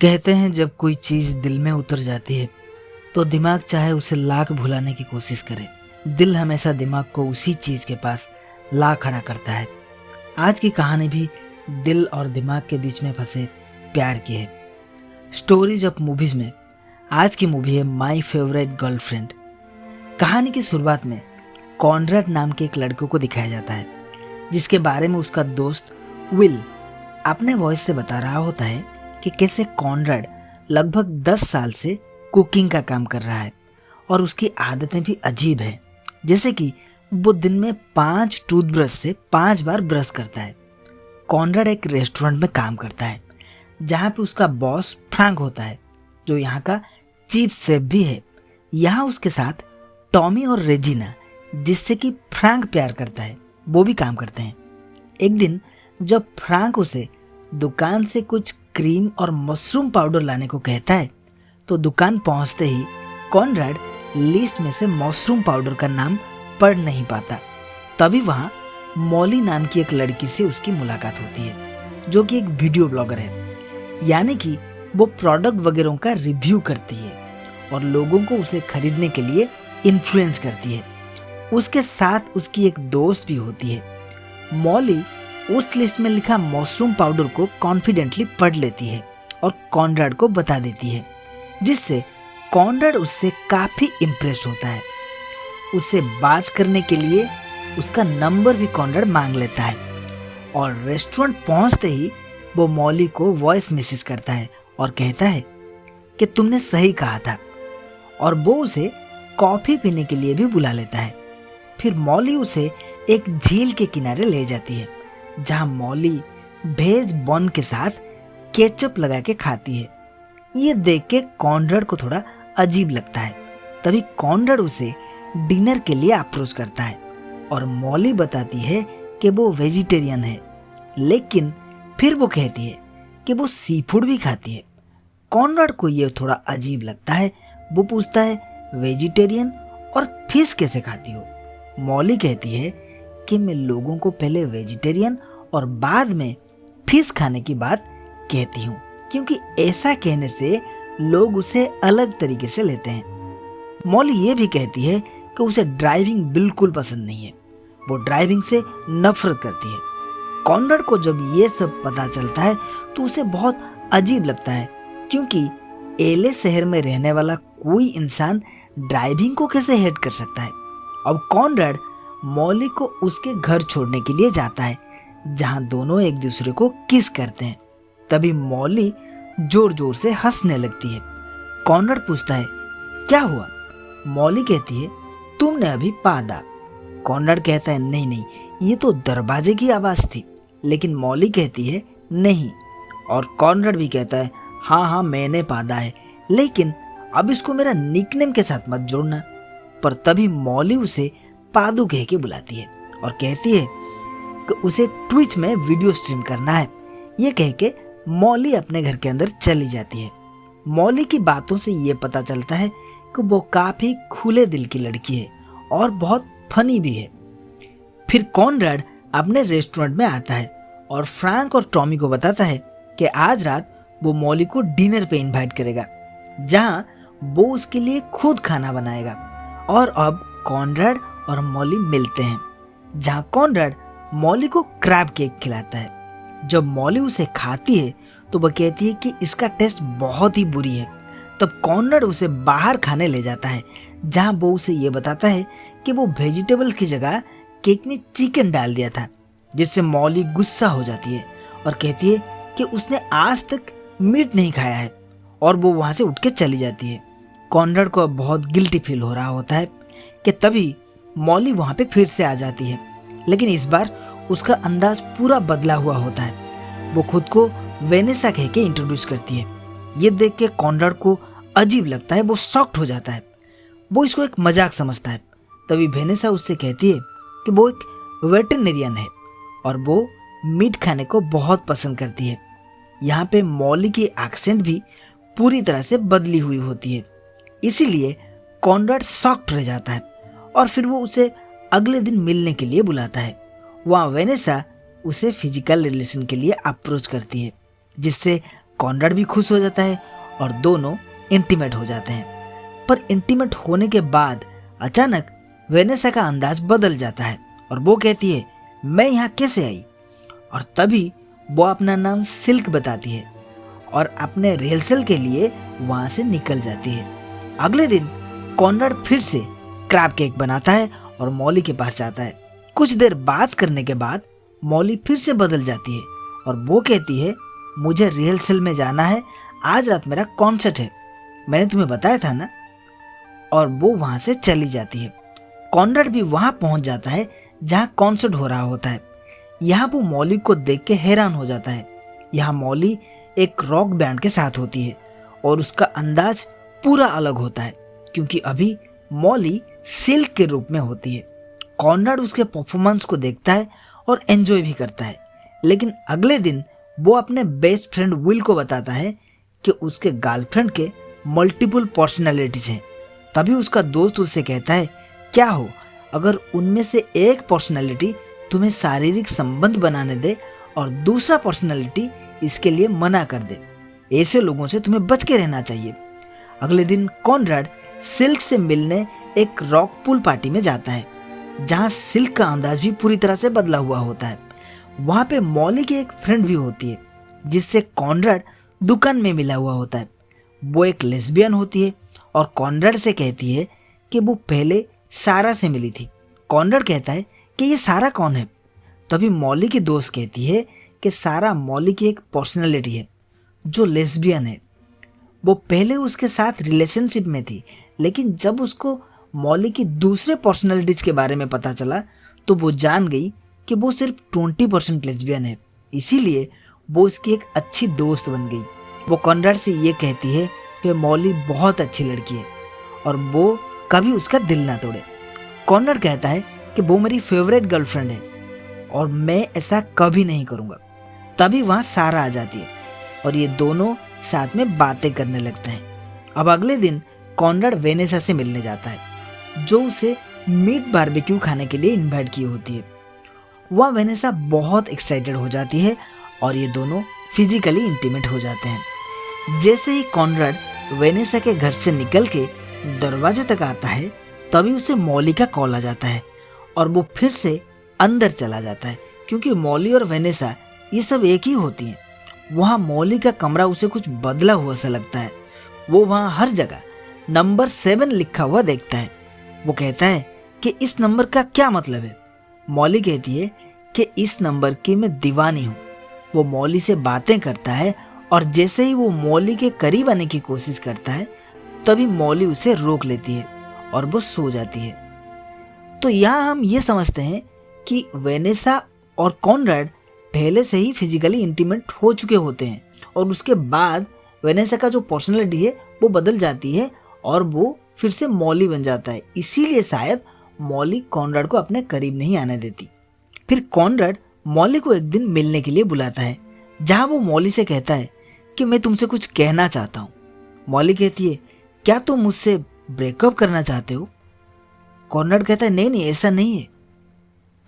कहते हैं जब कोई चीज दिल में उतर जाती है तो दिमाग चाहे उसे लाख भुलाने की कोशिश करे, दिल हमेशा दिमाग को उसी चीज के पास ला खड़ा करता है। आज की कहानी भी दिल और दिमाग के बीच में फंसे प्यार की है। स्टोरीज ऑफ मूवीज में आज की मूवी है माई फेवरेट गर्लफ्रेंड। कहानी की शुरुआत में कॉनराड नाम के एक लड़के को दिखाया जाता है, जिसके बारे में उसका दोस्त विल अपने वॉइस से बता रहा होता है कि कैसे कॉनराड लगभग 10 साल से कुकिंग का काम कर रहा है और उसकी आदतें भी अजीब है, जैसे कि वो दिन में 5 टूथब्रश से 5 बार ब्रश करता है। कॉनराड एक रेस्टोरेंट में काम करता है जहाँ पे उसका बॉस फ्रैंक होता है, जो यहाँ का चीफ शेफ भी है। यहाँ उसके साथ टॉमी और रेजिना, जिससे कि फ्रैंक प्यार करता है, वो भी काम करते हैं। एक दिन जब फ्रैंक उसे दुकान से कुछ क्रीम और मशरूम पाउडर लाने को कहता है, तो दुकान पहुंचते ही कॉनराड लिस्ट में से मशरूम पाउडर का नाम पढ़ नहीं पाता। तभी वहां मॉली नाम की एक लड़की से उसकी मुलाकात होती है, जो कि एक वीडियो ब्लॉगर है, यानी कि वो प्रोडक्ट वगैरह का रिव्यू करती है और लोगों को उसे खरीदने के लिए इन्फ्लुएंस करती है। उसके साथ उसकी एक दोस्त भी होती है। मॉली उस लिस्ट में लिखा मशरूम पाउडर को कॉन्फिडेंटली पढ़ लेती है और कॉनराड को बता देती है, जिससे कॉनराड उससे काफी इम्प्रेस होता है। उससे बात करने के लिए उसका नंबर भी कॉनराड मांग लेता है और रेस्टोरेंट पहुंचते ही वो मॉली को वॉइस मैसेज करता है और कहता है कि तुमने सही कहा था, और वो उसे कॉफी पीने के लिए भी बुला लेता है। फिर मॉली उसे एक झील के किनारे ले जाती है, जहां मॉली भेज बन के साथ केचप लगा के खाती है। ये देख के कॉनराड को थोड़ा अजीब लगता है। तभी कॉनराड उसे डिनर के लिए अप्रोच करता है और मॉली बताती है कि वो वेजिटेरियन है, लेकिन फिर वो कहती है कि वो सी फूड भी खाती है। कॉनराड को ये थोड़ा अजीब लगता है। वो पूछता है, वेजिटेरियन और फिश कैसे खाती हो? मॉली कहती है कि मैं लोगों को पहले वेजिटेरियन और बाद में फिश खाने की बात कहती हूँ, क्योंकि ऐसा कहने से लोग उसे अलग तरीके से लेते हैं। मॉली ये भी कहती है कि उसे ड्राइविंग बिल्कुल पसंद नहीं है, वो ड्राइविंग से नफरत करती है। कॉनराड को जब ये सब पता चलता है तो उसे बहुत अजीब लगता है, क्योंकि एले शहर में रहने वाला कोई इंसान ड्राइविंग को कैसे हेट कर सकता है। अब कॉनराड मॉली को उसके घर छोड़ने के लिए जाता है, जहां दोनों एक दूसरे को किस करते हैं। तभी मॉली जोर जोर से हंसने लगती है। कॉनराड पूछता है, क्या हुआ? मॉली कहती है, तुमने अभी पादा। कॉनराड कहता है, नहीं नहीं, ये तो दरवाजे की आवाज थी। लेकिन मॉली कहती है, नहीं। और कॉनराड भी कहता है, हाँ हाँ मैंने पादा है, लेकिन अब इसको मेरा निकनेम के साथ मत जोड़ना। पर तभी मॉली उसे पादू कह के बुलाती है और कहती है कि उसे ट्विच में वीडियो स्ट्रीम करना है। ये कह के मॉली अपने घर के अंदर चली जाती है। मॉली की बातों से ये पता चलता है कि वो काफी खुले दिल की लड़की है और बहुत फनी भी है। फिर कॉनराड अपने रेस्टोरेंट में आता है और फ्रैंक और टॉमी को बताता है कि आज रात वो मॉली को डिनर पे इनवाइट करेगा, जहां वो उसके लिए खुद खाना बनाएगा। और अब कॉनराड और मॉली मिलते हैं, जहां कॉनराड मॉली को क्रैब केक खिलाता है। जब मॉली उसे खाती है तो वह कहती है कि इसका टेस्ट बहुत ही बुरी है। तब कॉनराड उसे बाहर खाने ले जाता है, जहां वो उसे ये बताता है कि वो वेजिटेबल की जगह केक में चिकन डाल दिया था, जिससे मॉली गुस्सा हो जाती है और कहती है कि उसने आज तक मीट नहीं खाया है, और वो वहां से उठ के चली जाती है। कॉनराड को अब बहुत गिल्टी फील हो रहा होता है कि तभी मॉली वहां पे फिर से आ जाती है, लेकिन इस बार उसका अंदाज पूरा बदला हुआ होता है। वो खुद को वेनेसा कह के इंट्रोड्यूस करती है। ये देख के कॉनराड को अजीब लगता है, वो शॉक्ड हो जाता है। वो इसको एक मजाक समझता है। तभी वेनेसा उससे कहती है कि वो एक वेटरनेरियन है और वो मीट खाने को बहुत पसंद करती है। यहाँ पे मॉली की एक्सेंट भी पूरी तरह से बदली हुई होती है, इसीलिए कॉनराड शॉक्ड रह जाता है और फिर वो उसे अगले दिन मिलने के लिए बुलाता है। वहाँ वेनेसा उसे फिजिकल रिलेशन के लिए अप्रोच करती है, जिससे कॉनराड भी खुश हो जाता है और दोनों इंटीमेट हो जाते हैं। पर इंटीमेट होने के बाद अचानक वेनेसा का अंदाज बदल जाता है और वो कहती है, मैं यहाँ कैसे आई? और तभी वो अपना नाम सिल्क बताती है और अपने रिहर्सल के लिए वहां से निकल जाती है। अगले दिन कॉनराड फिर से क्रैब केक बनाता है और मॉली के पास जाता है। कुछ देर बात करने के बाद मॉली फिर से बदल जाती है और वो कहती है, मुझे रिहर्सल में जाना है, आज रात मेरा कॉन्सर्ट है, मैंने तुम्हें बताया था ना। और वो वहां से चली जाती है। कॉनराड भी वहां पहुंच जाता है जहां कॉन्सर्ट हो रहा होता है। यहाँ वो मॉली को देख के हैरान हो जाता है। यहाँ मॉली एक रॉक बैंड के साथ होती है और उसका अंदाज पूरा अलग होता है क्योंकि अभी मॉली सिल्क के रूप में होती है। कॉनराड उसके परफॉर्मेंस को देखता है और एंजॉय भी करता है। लेकिन अगले दिन वो अपने बेस्ट फ्रेंड विल को बताता है कि उसके गर्लफ्रेंड के मल्टीपल पर्सनालिटीज हैं। तभी उसका दोस्त उससे कहता है, क्या हो अगर उनमें से एक पर्सनालिटी तुम्हें शारीरिक संबंध बनाने दे और दूसरा पर्सनालिटी इसके लिए मना कर दे। ऐसे लोगों से तुम्हें बच के रहना चाहिए। अगले दिन कॉनराड सिल्क से मिलने एक रॉक पूल पार्टी में जाता है जहां सिल्क का अंदाज भी पूरी तरह से बदला हुआ होता है। वहां पे मॉली की एक फ्रेंड भी होती है जिससे कॉनराड दुकान में मिला हुआ होता है। वो एक लेस्बियन होती है और कॉनराड से कहती है कि वो पहले सारा से मिली थी। कॉनराड कहता है कि ये सारा कौन है? तभी मॉली की दोस्त कहती है कि सारा मॉली की एक पर्सनालिटी है जो लेस्बियन है। वो पहले उसके साथ रिलेशनशिप में थी, लेकिन जब उसको मॉली की दूसरे पर्सनालिटीज के बारे में पता चला तो वो जान गई कि वो सिर्फ 20% लेस्बियन है। इसीलिए वो उसकी एक अच्छी दोस्त बन गई। वो कॉनराड से ये कहती है कि मॉली बहुत अच्छी लड़की है और वो कभी उसका दिल ना तोड़े। कॉनराड कहता है कि वो मेरी फेवरेट गर्लफ्रेंड है और मैं ऐसा कभी नहीं करूँगा। तभी वहाँ सारा आ जाती है और ये दोनों साथ में बातें करने लगते हैं। अब अगले दिन कॉनराड वेनेसा से मिलने जाता है जो उसे मीट बारबेक्यू खाने के लिए इनवाइट की होती है। वह वेनेसा बहुत एक्साइटेड हो जाती है और ये दोनों फिजिकली इंटीमेट हो जाते हैं। जैसे ही कॉनराड वेनेसा के घर से निकल के दरवाजे तक आता है तभी उसे मॉली का कॉल आ जाता है और वो फिर से अंदर चला जाता है क्योंकि मॉली और वेनेसा ये सब एक ही होती हैं। वहाँ मॉली का कमरा उसे कुछ बदला हुआ सा लगता है। वो वहाँ हर जगह नंबर 7 लिखा हुआ देखता है। वो कहता है कि इस नंबर का क्या मतलब है? मॉली कहती है कि इस नंबर की मैं दीवानी हूँ। वो मॉली से बातें करता है और जैसे ही वो मॉली के करीब आने की कोशिश करता है तभी मॉली उसे रोक लेती है और वो सो जाती है। तो यहाँ हम ये समझते हैं कि वेनेसा और कॉनराड पहले से ही फिजिकली इंटीमेट हो चुके होते हैं और उसके बाद वेनेसा का जो पर्सनालिटी है वो बदल जाती है और वो फिर से मॉली बन जाता है। इसीलिए शायद मॉली कॉनराड को अपने करीब नहीं आने देती। फिर कॉनराड मॉली को एक दिन मिलने के लिए बुलाता है जहां वो मॉली से कहता है कि मैं तुमसे कुछ कहना चाहता हूँ। मॉली कहती है, क्या तुम मुझसे ब्रेकअप करना चाहते हो? कॉनराड कहता है, नहीं ऐसा नहीं है।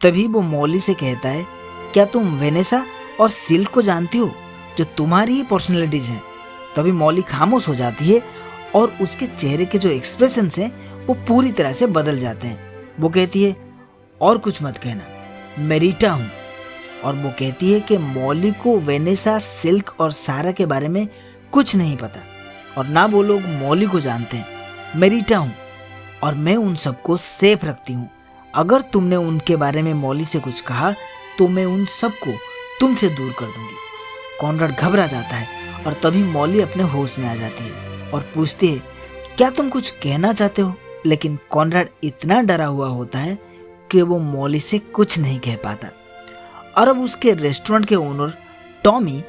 तभी वो मॉली से कहता है, क्या तुम वेनेसा और सिल्क को जानती हो जो तुम्हारी ही पर्सनैलिटीज हैं? तभी मॉली खामोश हो जाती है और उसके चेहरे के जो एक्सप्रेशंस हैं वो पूरी तरह से बदल जाते हैं। वो कहती है, और कुछ मत कहना, मैं रीटा हूँ। और वो कहती है कि मॉली को वेनेसा, सिल्क और सारा के बारे में कुछ नहीं पता और ना वो लोग मॉली को जानते हैं। मैं रीटा हूँ और मैं उन सबको सेफ रखती हूँ। अगर तुमने उनके बारे में मॉली से कुछ कहा तो मैं उन सबको तुमसे दूर कर दूंगी। कॉनराड घबरा जाता है और तभी मॉली अपने होश में आ जाती है और पूछती है, क्या तुम कुछ कहना चाहते हो? लेकिन कॉनराड इतना डरा हुआ होता है कि वो मॉली से कुछ नहीं कह पाता। और अब उसके रेस्टोरेंट के ओनर टॉमी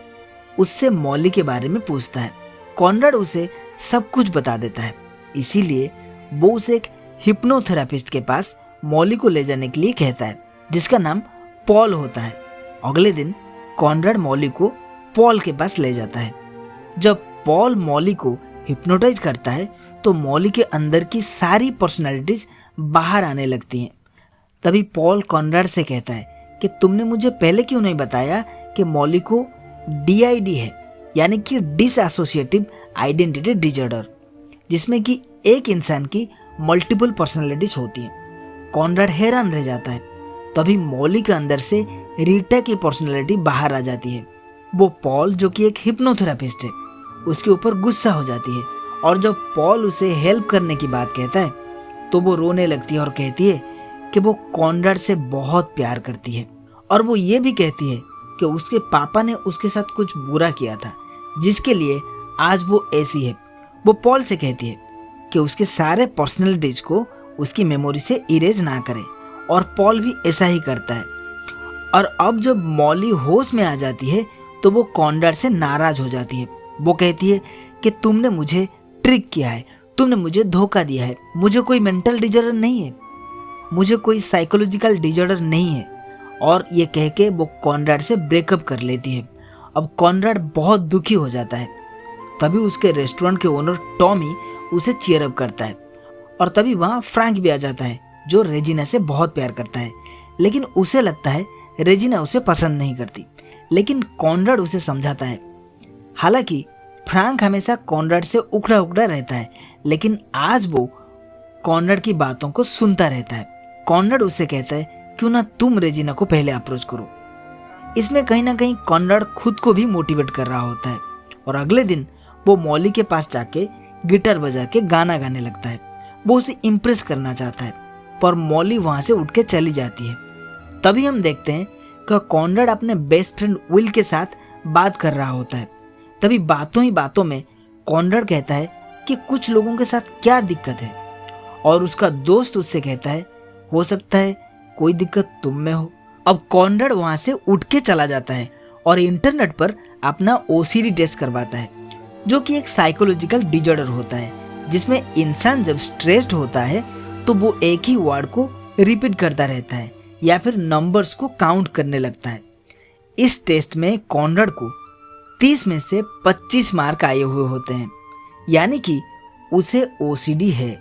उससे मॉली के बारे में पूछता है। कॉनराड उसे सब कुछ बता देता है। इसीलिए वो उसे एक हिप्नोथेरापिस्ट के पास मॉली को ले जाने के लिए कहता है जिसका नाम पॉल होता है। अगले दिन कॉनराड मॉली को पॉल के पास ले जाता है। जब पॉल मॉली को हिप्नोटाइज करता है तो मॉली के अंदर की सारी पर्सनालिटीज बाहर आने लगती हैं। तभी पॉल कॉनराड से कहता है कि तुमने मुझे पहले क्यों नहीं बताया कि मॉली को DID है, यानी कि डिसएसोसिएटिव आइडेंटिटी डिसऑर्डर, जिसमें कि एक इंसान की मल्टीपल पर्सनालिटीज होती हैं। कॉनराड हैरान रह जाता है। तभी मॉली के अंदर से रीटा की पर्सनालिटी बाहर आ जाती है। वो पॉल, जो कि एक हिप्नोथेरेपिस्ट है, उसके ऊपर गुस्सा हो जाती है और जब पॉल उसे हेल्प करने की बात कहता है तो वो रोने लगती है और कहती है कि वो कॉनराड से बहुत प्यार करती है और वो ये भी कहती है कि उसके पापा ने उसके साथ कुछ बुरा किया था जिसके लिए आज वो ऐसी है। वो पॉल से कहती है कि उसके सारे पर्सनैलिटीज को उसकी मेमोरी से इरेज ना करे और पॉल भी ऐसा ही करता है। और अब जब मॉली होश में आ जाती है तो वो कॉनराड से नाराज हो जाती है। वो कहती है कि तुमने मुझे ट्रिक किया है, तुमने मुझे धोखा दिया है, मुझे कोई मेंटल डिसऑर्डर नहीं है, मुझे कोई साइकोलॉजिकल डिसऑर्डर नहीं है। और ये कह के वो कॉनराड से ब्रेकअप कर लेती है। अब कॉनराड बहुत दुखी हो जाता है। तभी उसके रेस्टोरेंट के ओनर टॉमी उसे चीयर अप करता है और तभी वहाँ फ्रैंक भी आ जाता है जो रेजिना से बहुत प्यार करता है, लेकिन उसे लगता है रेजिना उसे पसंद नहीं करती। लेकिन कॉनराड उसे समझाता है। हालांकि फ्रैंक हमेशा कॉनराड से उखड़ा उखड़ा रहता है, लेकिन आज वो कॉनराड की बातों को सुनता रहता है। कॉनराड उससे कहता है क्यों ना तुम रेजिना को पहले अप्रोच करो। इसमें कहीं ना कहीं कॉनराड खुद को भी मोटिवेट कर रहा होता है और अगले दिन वो मॉली के पास जाके गिटार बजा के गाना गाने लगता है। वो उसे इम्प्रेस करना चाहता है पर मॉली वहां से उठ के चली जाती है। तभी हम देखते हैं कि कॉनराड अपने बेस्ट फ्रेंड विल के साथ बात कर रहा होता है। तभी बातों ही बातों में कॉनराड कहता है कि कुछ लोगों के साथ क्या दिक्कत है और उसका दोस्त उससे कहता है हो सकता है कोई दिक्कत तुम में हो। अब कॉनराड वहां से उठ के चला जाता है और इंटरनेट पर अपना ओसीडी टेस्ट करवाता है, जो कि एक साइकोलॉजिकल डिसऑर्डर होता है जिसमें इंसान जब स्ट्रेस्ड होता है तो वो एक ही वर्ड को रिपीट करता रहता है या फिर नंबर्स को काउंट करने लगता है। इस टेस्ट में कॉनराड को 30 में से 25 मार्क आए हुए होते हैं, यानी कि उसे ओसीडी है।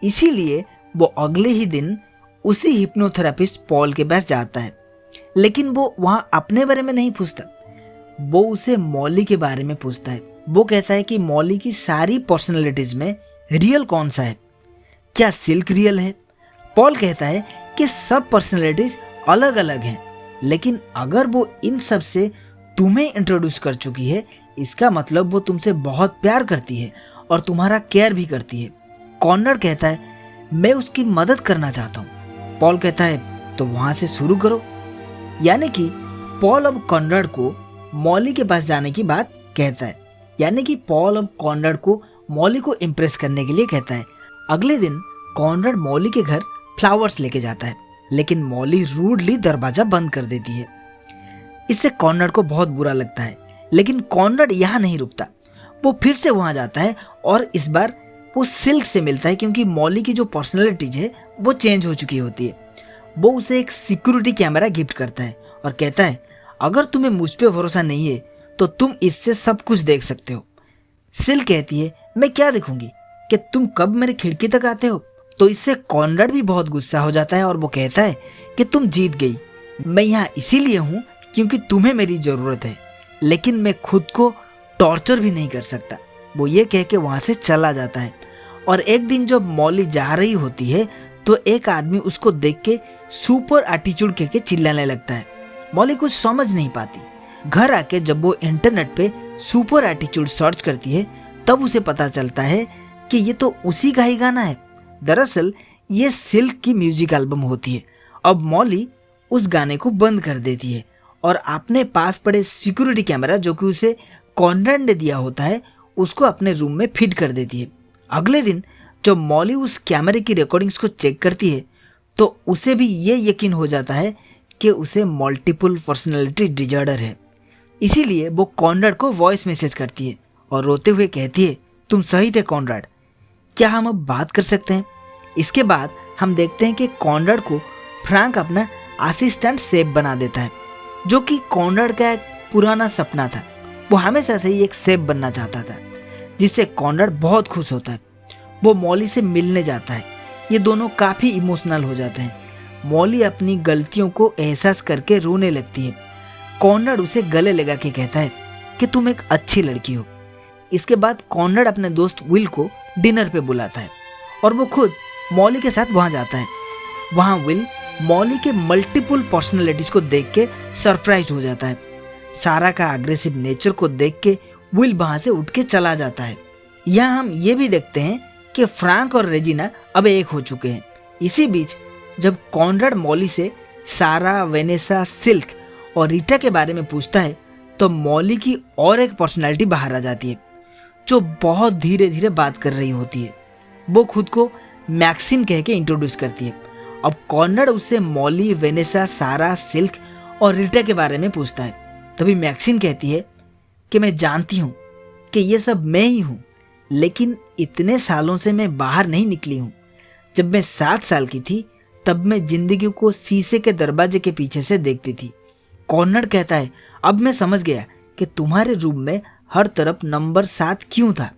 इसीलिए वो अगले ही दिन उसी हिप्नोथेरेपिस्ट पॉल के पास जाता है, लेकिन वो वहां अपने बारे में नहीं पूछता, वो उसे मॉली के बारे में पूछता है। वो कहता है कि मॉली की सारी पर्सनैलिटीज में रियल कौन सा है, क्या सिल्क रियल है? पॉल कहता है कि सब पर्सनैलिटीज अलग अलग हैं, लेकिन अगर वो इन सब से तुम्हें इंट्रोड्यूस कर चुकी है इसका मतलब वो तुमसे बहुत प्यार करती है और तुम्हारा केयर भी करती है। कॉनराड कहता है मैं उसकी मदद करना चाहता हूँ। पॉल कहता है तो वहां से शुरू करो। यानी कि पॉल अब कॉनराड को मॉली के पास जाने की बात कहता है, यानी कि पॉल अब कॉनराड को मॉली को इम्प्रेस करने के लिए कहता है। अगले दिन कॉनराड मॉली के घर फ्लावर्स लेके जाता है, लेकिन मॉली रूडली दरवाजा बंद कर देती है। इससे कॉनराड को बहुत बुरा लगता है, लेकिन कॉनराड यहाँ नहीं रुकता। वो फिर से वहां जाता है और इस बार वो सिल्क से मिलता है क्योंकि मॉली की जो पर्सनैलिटीज है वो चेंज हो चुकी होती है। वो उसे एक सिक्योरिटी कैमरा गिफ्ट करता है और कहता है अगर तुम्हें मुझ पे भरोसा नहीं है तो तुम इससे सब कुछ देख सकते हो। सिल्क कहती है मैं क्या देखूंगी कि तुम कब मेरे खिड़की तक आते हो। तो इससे कॉनराड भी बहुत गुस्सा हो जाता है और वो कहता है कि तुम जीत गई, मैं यहाँ इसीलिए हूँ क्योंकि तुम्हें मेरी जरूरत है, लेकिन मैं खुद को टॉर्चर भी नहीं कर सकता। वो ये कह के वहां से चला जाता है। और एक दिन जब मॉली जा रही होती है तो एक आदमी उसको देख के सुपर एटीट्यूड कह के चिल्लाने लगता है। मॉली कुछ समझ नहीं पाती। घर आके जब वो इंटरनेट पे सुपर एटीट्यूड सर्च करती है तब उसे पता चलता है कि ये तो उसी का ही गाना है। दरअसल ये सिल्क की म्यूजिक एल्बम होती है। अब मॉली उस गाने को बंद कर देती है और अपने पास पड़े सिक्योरिटी कैमरा जो कि उसे कॉनराड ने दिया होता है उसको अपने रूम में फिट कर देती है। अगले दिन जब मॉली उस कैमरे की रिकॉर्डिंग्स को चेक करती है तो उसे भी ये यकीन हो जाता है कि उसे मल्टीपल पर्सनैलिटी डिसऑर्डर है। इसीलिए वो कॉनराड को वॉइस मैसेज करती है और रोते हुए कहती है तुम सही थे कॉनराड, क्या हम अब बात कर सकते हैं? इसके बाद हम देखते हैं कि कॉनराड को फ्रैंक अपना असिस्टेंट सेफ बना देता है, जो कि कॉनराड का एक पुराना सपना था। वो हमेशा से ही एक सेफ बनना चाहता था, जिससे कॉनराड बहुत खुश होता है। वो मॉली से मिलने जाता है। ये दोनों काफी इमोशनल हो जाते हैं। मॉली अपनी गलतियों को एहसास करके रोने लगती है। कॉनराड उसे गले लगा के कहता है कि तुम एक अच्छी लड़की हो। इसके बाद कॉनराड अपने दोस्त विल को डिनर पे बुलाता है और वो खुद मॉली के साथ वहां जाता है। वहां विल मॉली के मल्टीपल पर्सनालिटीज को देख के सरप्राइज हो जाता है। सारा का अग्रेसिव नेचर को देख के विल वहां से उठ के चला जाता है। यहाँ हम ये भी देखते हैं कि फ्रैंक और रेजिना अब एक हो चुके हैं। इसी बीच जब कॉनराड मॉली से सारा, वेनेसा, सिल्क और रीटा के बारे में पूछता है तो मॉली की और एक पर्सनालिटी बाहर आ जाती है जो बहुत धीरे धीरे बात कर रही होती है। वो खुद को मैक्सिन कह के इंट्रोड्यूस करती है। अब कॉनराड उससे मॉली, वेनेसा, सारा, सिल्क और रीटा के बारे में पूछता है। तभी मैक्सिन कहती है कि मैं जानती हूँ कि ये सब मैं ही हूँ, लेकिन इतने सालों से मैं बाहर नहीं निकली हूँ। जब मैं 7 साल की थी तब मैं जिंदगी को शीशे के दरवाजे के पीछे से देखती थी। कॉनराड कहता है, अब मैं समझ गया कि तुम्हारे रूम में हर तरफ नंबर 7 क्यों था।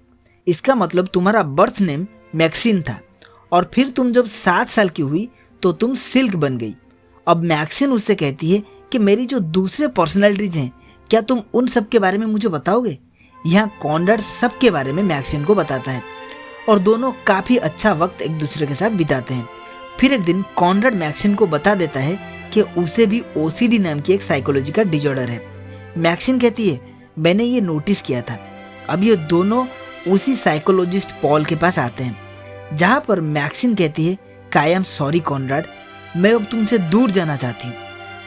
इसका मतलब तुम्हारा बर्थ नेम मैक्सिन था और फिर तुम जब 7 साल की हुई तो तुम सिल्क बन गई। अब मैक्सिन उससे कहती है कि मेरी जो दूसरे पर्सनैलिटीज हैं, क्या तुम उन सब के बारे में मुझे बताओगे। यहाँ कॉनराड सब के बारे में मैक्सिन को बताता है और दोनों काफी अच्छा वक्त एक दूसरे के साथ बिताते हैं। फिर एक दिन कॉनराड मैक्सिन को बता देता है कि उसे भी ओसीडी नाम की एक साइकोलॉजी का डिसऑर्डर है। मैक्सिन कहती है, मैंने ये नोटिस किया था। अब ये दोनों उसी साइकोलॉजिस्ट पॉल के पास आते हैं, जहां पर मैक्सिन कहती है, आई एम सॉरी कॉनराड, मैं अब तुमसे दूर जाना चाहती हूँ।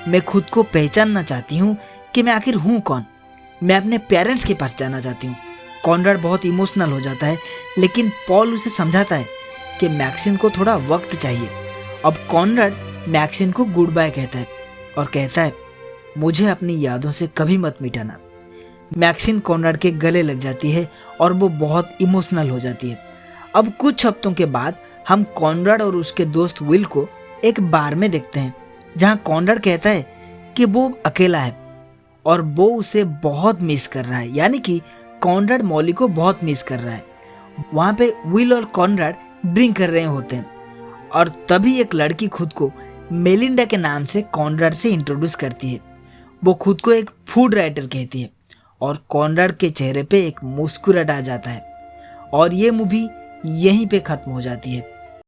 मैं खुद को पहचानना चाहती हूँ कि मैं आखिर हूँ कौन। मैं अपने पेरेंट्स के पास जाना चाहती हूँ। कॉनराड बहुत इमोशनल हो जाता है, लेकिन पॉल उसे समझाता है कि मैक्सिन को थोड़ा वक्त चाहिए। अब कॉनराड मैक्सिन को गुड बाय कहता है और कहता है, मुझे अपनी यादों से कभी मत मिटाना। मैक्सिन कॉनराड के गले लग जाती है और वो बहुत इमोशनल हो जाती है। अब कुछ हफ्तों के बाद हम कॉनराड और उसके दोस्त विल को एक बार में देखते हैं, जहां कॉनराड कहता है कि वो अकेला है और वो उसे बहुत मिस कर रहा है। यानी कि कॉनराड मॉली को बहुत मिस कर रहा है। वहां पे विल और कॉनराड ड्रिंक कर रहे होते हैं और तभी एक लड़की खुद को मेलिंडा के नाम से कॉनराड से इंट्रोड्यूस करती है। वो खुद को एक फूड राइटर कहती है और कॉनराड के चेहरे पे एक मुस्कुराहट आ जाता है और ये मूवी यहीं पे खत्म हो जाती है।